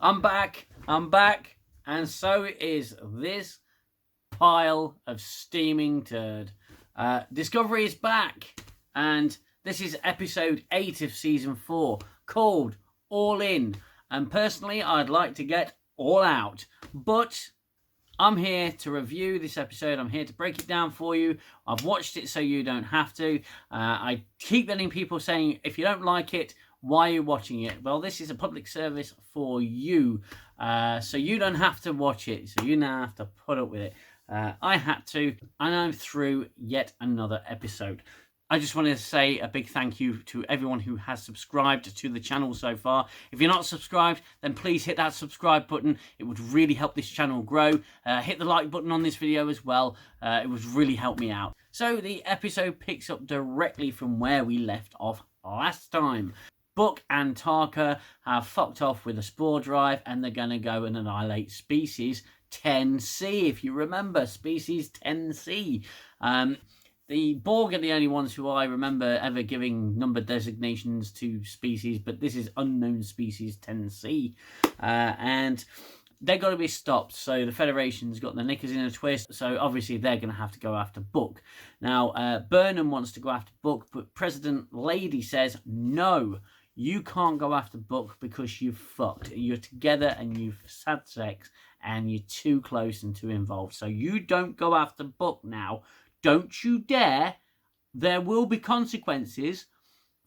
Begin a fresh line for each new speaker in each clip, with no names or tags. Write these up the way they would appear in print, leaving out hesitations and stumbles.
I'm back, and so is this pile of steaming turd. Discovery is back, and this is episode 8 of season 4, called All In. And personally, I'd like to get all out, but I'm here to review this episode. I'm here to break it down for you. I've watched it so you don't have to. I keep getting people saying, if you don't like it, why are you watching it? Well, this is a public service for you, so you don't have to watch it, so you don't have to put up with it. I had to, and I'm through yet another episode. I just wanted to say a big thank you to everyone who has subscribed to the channel so far. If you're not subscribed, then please hit that subscribe button. It would really help this channel grow. Hit the like button on this video as well. It would really help me out. So the episode picks up directly from where we left off last time. Book and Tarka have fucked off with a spore drive, and they're going to go and annihilate species 10C. If you remember, species 10C. The Borg are the only ones who I remember ever giving number designations to species, but this is unknown species 10C. And they've got to be stopped. So the Federation's got their knickers in a twist, so obviously they're going to have to go after Book. Now, Burnham wants to go after Book, but President Lady says, no, you can't go after Book because you've fucked. You're together and you've had sex and you're too close and too involved. So you don't go after Book now. Don't you dare. There will be consequences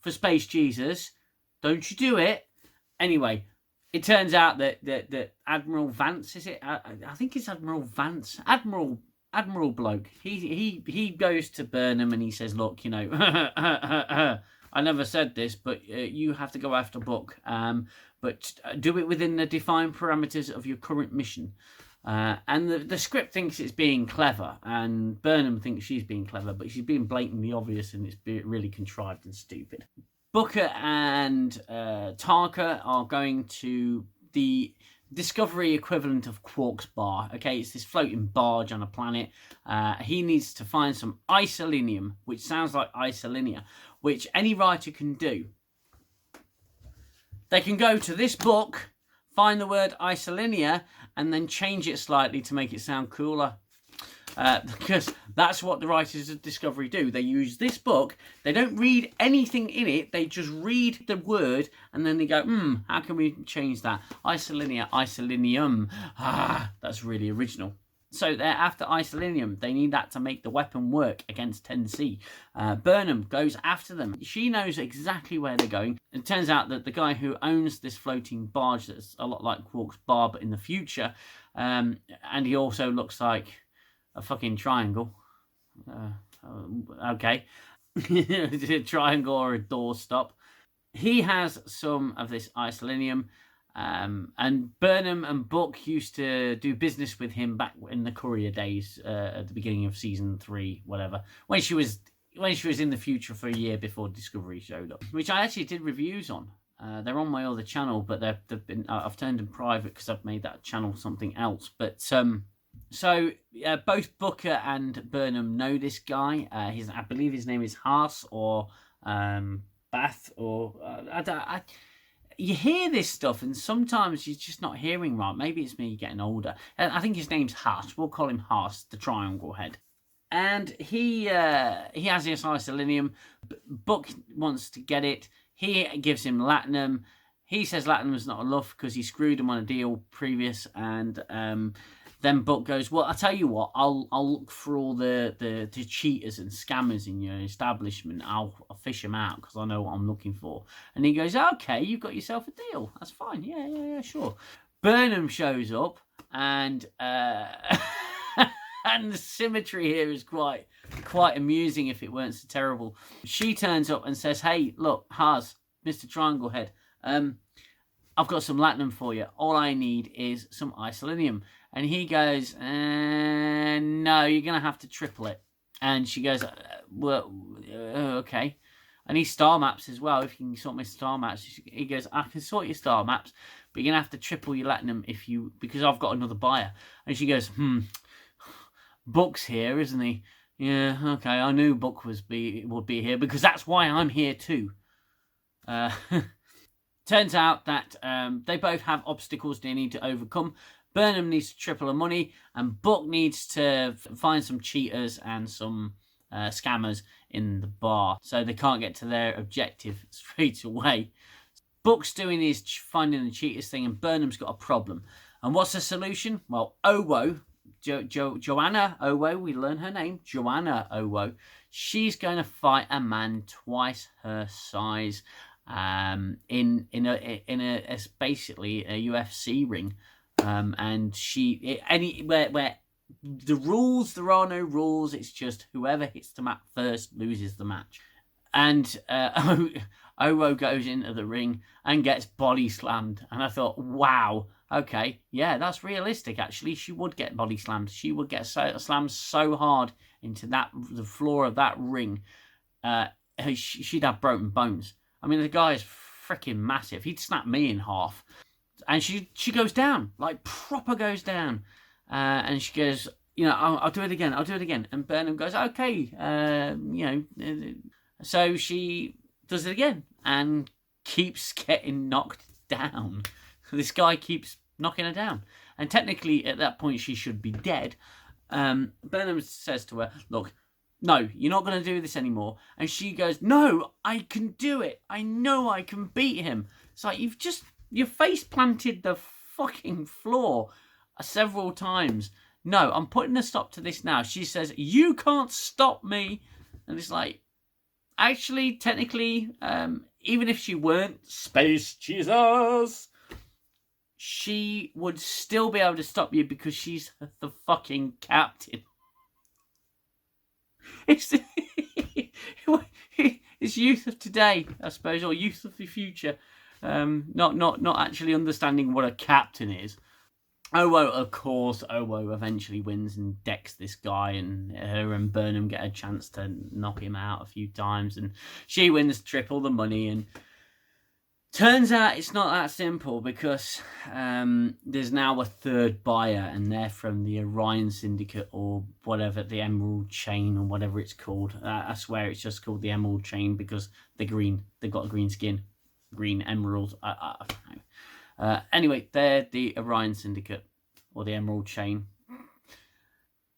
for Space Jesus. Don't you do it. Anyway, it turns out that Admiral Vance, is it? I think it's Admiral Vance. Admiral bloke. He goes to Burnham and he says, look, you know, I never said this, but you have to go after Book. But do it within the defined parameters of your current mission. And the script thinks it's being clever, and Burnham thinks she's being clever, but she's being blatantly obvious, and it's really contrived and stupid. Booker and Tarka are going to the Discovery equivalent of Quark's bar. Okay, it's this floating barge on a planet. He needs to find some isolinium, which sounds like isolinia, which any writer can do. They can go to this book, find the word isolinia, and then change it slightly to make it sound cooler. Because that's what the writers of Discovery do. They use this book, they don't read anything in it, they just read the word, and then they go, how can we change that? Isolinia, isolinium. That's really original. So they're after isolinium. They need that to make the weapon work against 10C. Burnham goes after them. She knows exactly where they're going. It turns out that the guy who owns this floating barge that's a lot like Quark's bar, but in the future, and he also looks like a fucking triangle. Okay. A triangle or a doorstop. He has some of this isolinium. And Burnham and Book used to do business with him back in the Courier days, at the beginning of season 3, whatever, when she was in the future for a year before Discovery showed up, which I actually did reviews on. They're on my other channel, but they've been I've turned them private because I've made that channel something else. But so both Booker and Burnham know this guy. I believe his name is Haas or Bath or you hear this stuff, and sometimes you're just not hearing right. Maybe it's me getting older. I think his name's Haas. We'll call him Haas, the triangle head. And he has this isolinium. Book wants to get it. He gives him latinum. He says latinum's not enough because he screwed him on a deal previous. And then Book goes, well, I'll tell you what. I'll look for all the cheaters and scammers in your establishment. I'll fish them out because I know what I'm looking for. And he goes, okay, you've got yourself a deal. That's fine. Yeah, sure. Burnham shows up, and and the symmetry here is quite amusing if it weren't so terrible. She turns up and says, hey, look, Haas, Mr. Triangle Head, I've got some latinum for you. All I need is some isolinium. And he goes, no, you're going to have to triple it. And she goes, well, okay. And he star maps as well. If you can sort my star maps. He goes, I can sort your star maps, but you're going to have to triple your latinum because I've got another buyer. And she goes, Book's here, isn't he? Yeah, okay, I knew Book would be here because that's why I'm here too. Turns out that they both have obstacles they need to overcome. Burnham needs to triple her money, and Buck needs to find some cheaters and some scammers in the bar, so they can't get to their objective straight away. Buck's doing his finding the cheaters thing, and Burnham's got a problem. And what's the solution? Well, Owo, Joanna Owo, we learn her name, Joanna Owo. She's going to fight a man twice her size in a basically a UFC ring. And where the rules, there are no rules. It's just whoever hits the mat first loses the match. And Owo goes into the ring and gets body slammed. And I thought, wow, okay, yeah, that's realistic. Actually, she would get body slammed. She would get slammed so hard into the floor of that ring. She'd have broken bones. I mean, the guy is freaking massive. He'd snap me in half. And she goes down, like proper goes down. And she goes, I'll do it again. I'll do it again. And Burnham goes, okay, So she does it again and keeps getting knocked down. This guy keeps knocking her down. And technically, at that point, she should be dead. Burnham says to her, look, no, you're not going to do this anymore. And she goes, no, I can do it. I know I can beat him. It's like, your face planted the fucking floor several times. No, I'm putting a stop to this now. She says, you can't stop me. And it's like, actually, technically, even if she weren't Space Jesus, she would still be able to stop you because she's the fucking captain. It's youth of today, I suppose, or youth of the future. Not actually understanding what a captain is. Owo eventually wins and decks this guy, and her and Burnham get a chance to knock him out a few times, and she wins triple the money. And turns out it's not that simple, because there's now a third buyer, and they're from the Orion Syndicate, or whatever, the Emerald Chain, or whatever it's called. I swear it's just called the Emerald Chain because they're green. They've got a green skin. Green emerald. Anyway, they're the Orion Syndicate, or the Emerald Chain.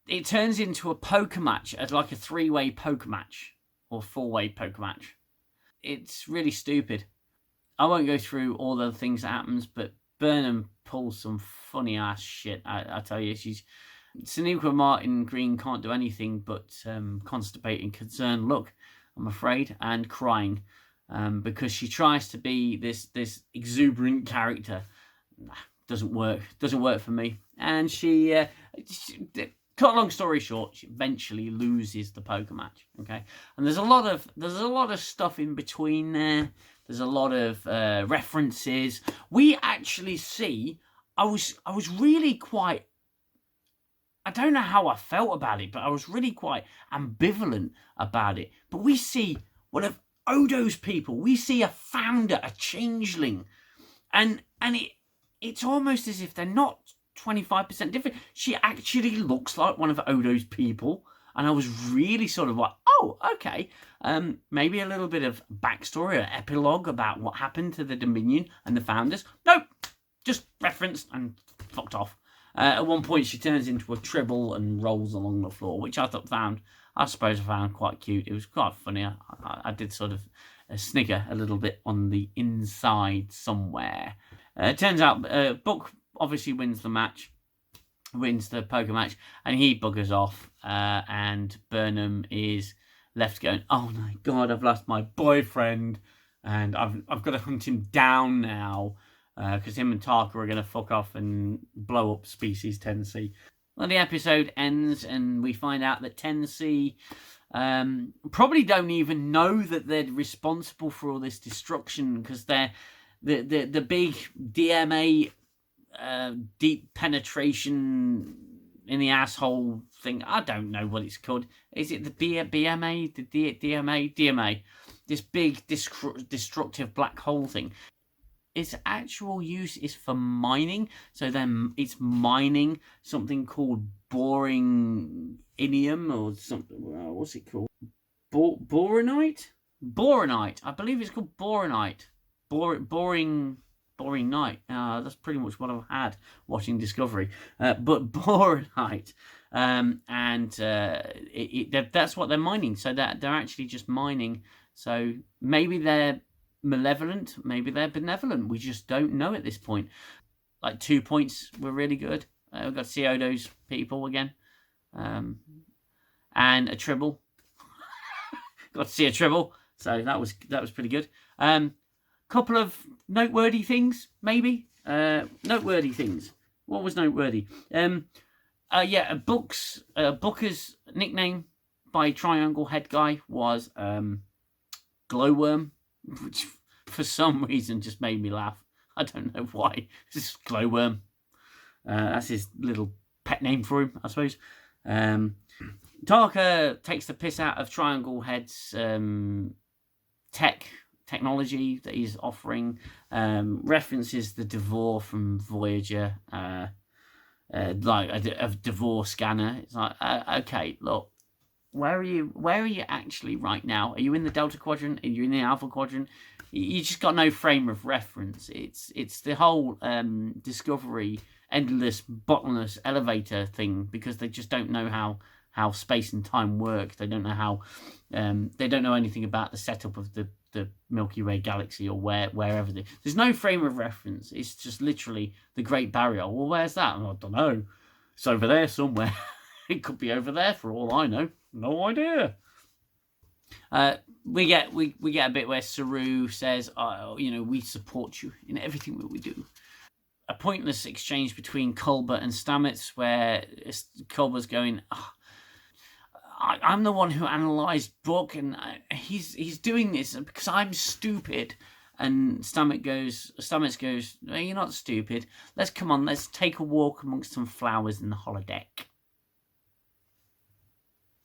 It turns into a poker match, like a 3-way poker match, or 4-way poker match. It's really stupid. I won't go through all the things that happens, but Burnham pulls some funny ass shit. I tell you, Sonequa Martin Green can't do anything but constipate and concerned look, I'm afraid, and crying. Because she tries to be this exuberant character. Doesn't work for me. And she cut a long story short, she eventually loses the poker match. Okay, and there's a lot of stuff in between there. There's a lot of references. We actually see. I was really quite. I don't know how I felt about it, but I was really quite ambivalent about it. But we see one of Odo's people. We see a founder, a changeling, and it's almost as if they're not 25% different. She actually looks like one of Odo's people, and I was really sort of like, oh, okay, maybe a little bit of backstory or epilogue about what happened to the Dominion and the founders. Nope, just referenced and fucked off. At one point, she turns into a tribble and rolls along the floor, which I found quite cute. It was quite funny. I did sort of snigger a little bit on the inside somewhere. It turns out Buck obviously wins the poker match, and he buggers off. And Burnham is left going, oh my god, I've lost my boyfriend, and I've got to hunt him down now, because him and Tarka are going to fuck off and blow up Species 10C. Well, the episode ends, and we find out that 10C probably don't even know that they're responsible for all this destruction, because they're the big DMA, deep penetration in the asshole thing. I don't know what it's called. Is it the BMA? The DMA? This big destructive black hole thing. Its actual use is for mining, so then it's mining something called boring inium or something. What's it called? Boronite? Boronite. I believe it's called boronite. boring night. That's pretty much what I've had watching Discovery. But boring night. That's what they're mining. So that they're actually just mining. So maybe they're malevolent, maybe they're benevolent. We just don't know at this point. Like 2 points were really good. We've got to see Odo's people again. And a Tribble. Got to see a Tribble. So that was pretty good. Couple of noteworthy things, maybe. Noteworthy things. What was noteworthy? Booker's nickname by Triangle Head Guy was Glowworm, which for some reason just made me laugh. I don't know why. It's just Glowworm. That's his little pet name for him, I suppose. Tarka takes the piss out of Triangle Head's technology that he's offering. References the Devore from Voyager, like a Devore scanner. It's like, okay, look, where are you actually right now? Are you in the Delta Quadrant? Are you in the Alpha Quadrant? You just got no frame of reference. It's the whole Discovery endless, bottomless elevator thing, because they just don't know how space and time work. They don't know how they don't know anything about the setup of the Milky Way galaxy or wherever there's no frame of reference. It's just literally the Great Barrier. Well, where's that? I don't know. It's over there somewhere. It could be over there for all I know. No idea. We get a bit where Saru says, we support you in everything that we do. A pointless exchange between Culber and Stamets, where Culber's going, I'm the one who analysed Book, and he's doing this because I'm stupid. And Stamets goes, no, you're not stupid. Let's take a walk amongst some flowers in the holodeck.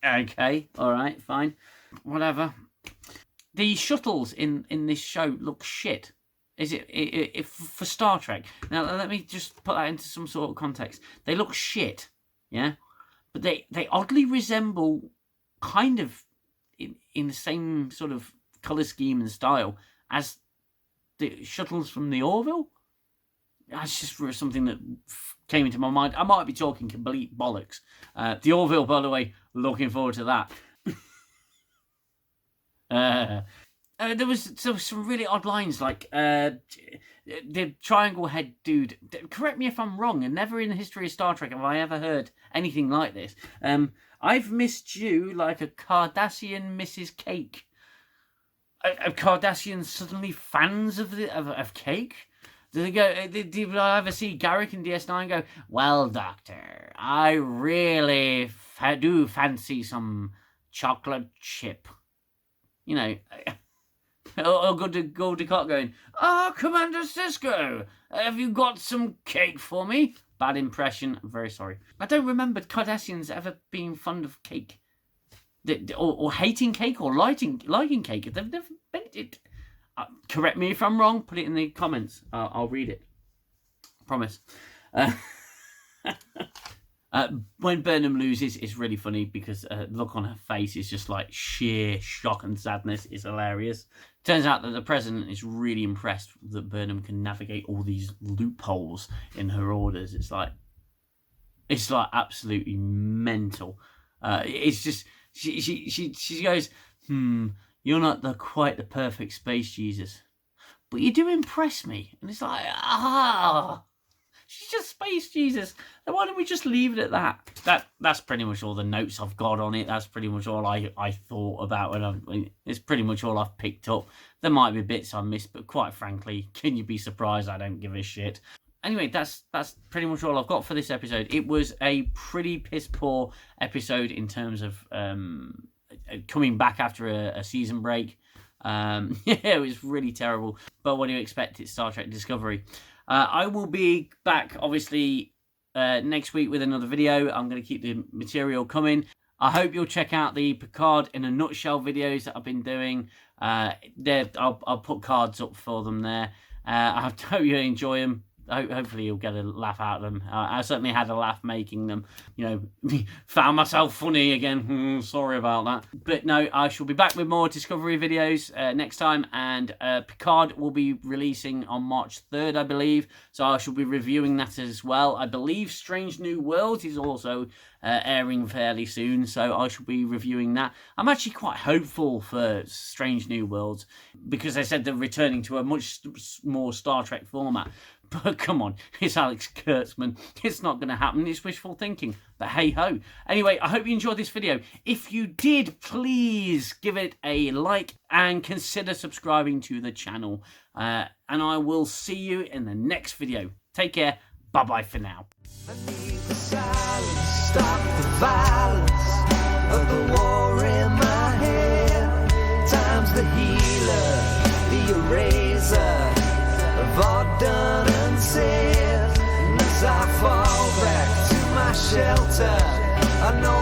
Okay, all right, fine, whatever. The shuttles in this show look shit. Is it for Star Trek? Now let me just put that into some sort of context. They look shit, yeah, but they oddly resemble, kind of in the same sort of colour scheme and style as the shuttles from the Orville. That's just something that came into my mind. I might be talking complete bollocks. The Orville, by the way, looking forward to that. There was some really odd lines, like the Triangle Head dude. Correct me if I'm wrong, and never in the history of Star Trek have I ever heard anything like this. I've missed you like a Cardassian misses cake. Are Cardassians suddenly fans of cake? Do they go? Do I ever see Garrick in DS9 go, well, Doctor, I really do fancy some chocolate chip. You know, or go to Ducott going, Commander Sisko, have you got some cake for me? Bad impression, I'm very sorry. I don't remember Cardassians ever being fond of cake. Or hating cake, or liking cake. They've never been it. Correct me if I'm wrong, put it in the comments. I'll read it. Promise. When Burnham loses, it's really funny because the look on her face is just like sheer shock and sadness. It's hilarious. Turns out that the president is really impressed that Burnham can navigate all these loopholes in her orders. It's like absolutely mental. It's just she goes, you're not quite the perfect space Jesus, but you do impress me. And it's like, she's just Space Jesus. Then why don't we just leave it at that? That's pretty much all the notes I've got on it. That's pretty much all I thought about it's pretty much all I've picked up. There might be bits I missed, but quite frankly, can you be surprised? I don't give a shit. Anyway, that's pretty much all I've got for this episode. It was a pretty piss poor episode in terms of coming back after a season break. It was really terrible. But what do you expect? It's Star Trek Discovery. I will be back, obviously, next week with another video. I'm going to keep the material coming. I hope you'll check out the Picard in a Nutshell videos that I've been doing. I'll put cards up for them there. I hope you enjoy them. hopefully you'll get a laugh out of them. I certainly had a laugh making them. Found myself funny again. Sorry about that. But no, I shall be back with more Discovery videos next time, and Picard will be releasing on March 3rd, I believe. So I shall be reviewing that as well. I believe Strange New Worlds is also airing fairly soon, so I shall be reviewing that. I'm actually quite hopeful for Strange New Worlds because they said they're returning to a much more Star Trek format. But come on, it's Alex Kurtzman. It's not going to happen. It's wishful thinking. But hey ho. Anyway, I hope you enjoyed this video. If you did, please give it a like and consider subscribing to the channel. And I will see you in the next video. Take care. Bye-bye for now.
I need the silence, stop the violence of the war in my head. Time's the healer, the eraser of all done and said. And as I fall back to my shelter, I know